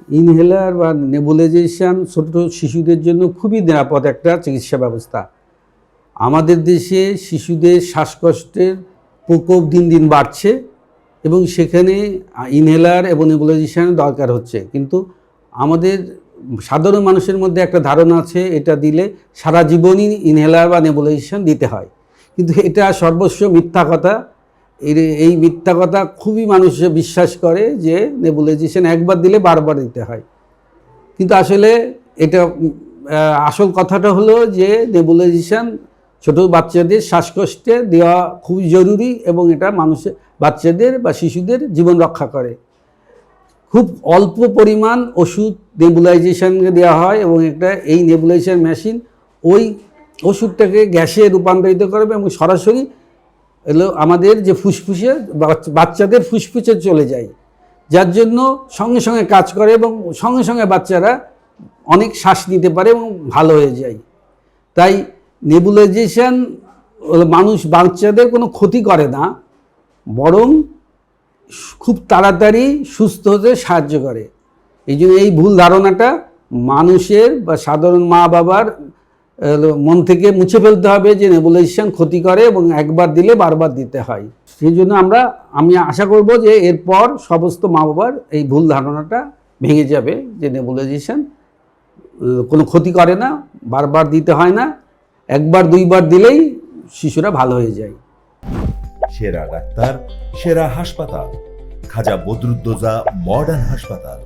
Inhaler বা nebulisation ছোট শিশুদের জন্য খুবই নিরাপদ একটা চিকিৎসা ব্যবস্থা। আমাদের দেশে শিশুদের শ্বাসকষ্টের প্রকোপ দিন দিন বাড়ছে এবং সেখানে ইনহেলার এবং নেবুলাইজেশনের দরকার হচ্ছে। কিন্তু আমাদের সাধারণ মানুষের মধ্যে একটা ধারণা আছে এটা দিলে সারা জীবনই ইনহেলার বা নেবুলাইজেশন দিতে হয়, কিন্তু এটা সর্বস্ব মিথ্যা কথা। এই মিথ্যা কথা খুবই মানুষ বিশ্বাস করে যে নেবুলাইজেশন একবার দিলে বারবার দিতে হয়, কিন্তু আসলে এটা আসল কথাটা হলো যে নেবুলাইজেশন ছোট বাচ্চাদের শ্বাসকষ্টে দেওয়া খুবই জরুরি এবং এটা বাচ্চাদের বা শিশুদের জীবন রক্ষা করে। খুব অল্প পরিমাণ ওষুধ নেবুলাইজেশনকে দেওয়া হয় এবং এই নেবুলাইজেশন মেশিন ওই ওষুধটাকে গ্যাসে রূপান্তরিত করবে এবং সরাসরি আমাদের যে ফুসফুসে বাচ্চাদের ফুসফুসে চলে যায়, যার জন্য সঙ্গে সঙ্গে কাজ করে এবং সঙ্গে সঙ্গে বাচ্চারা অনেক শ্বাস নিতে পারে এবং ভালো হয়ে যায়। তাই নেবুলাইজেশন বাচ্চাদের কোনো ক্ষতি করে না, বরং খুব তাড়াতাড়ি সুস্থ হতে সাহায্য করে। এই জন্য এই ভুল ধারণাটা মানুষের বা সাধারণ মা বাবার মন থেকে মুছে ফেলতে হবে যে নেবুলাইজেশন ক্ষতি করে এবং একবার দিলে বারবার দিতে হয়। সেই জন্য আমি আশা করব যে এরপর সমস্ত মা বাবার এই ভুল ধারণাটা ভেঙে যাবে যে নেবুলাইজেশন কোনো ক্ষতি করে না, বারবার দিতে হয় না, একবার দুইবার দিলেই শিশুরা ভালো হয়ে যায়। সেরা ডাক্তার, সেরা হাসপাতাল, খাজা বদরুদ্দোজা মডার্ন হাসপাতাল।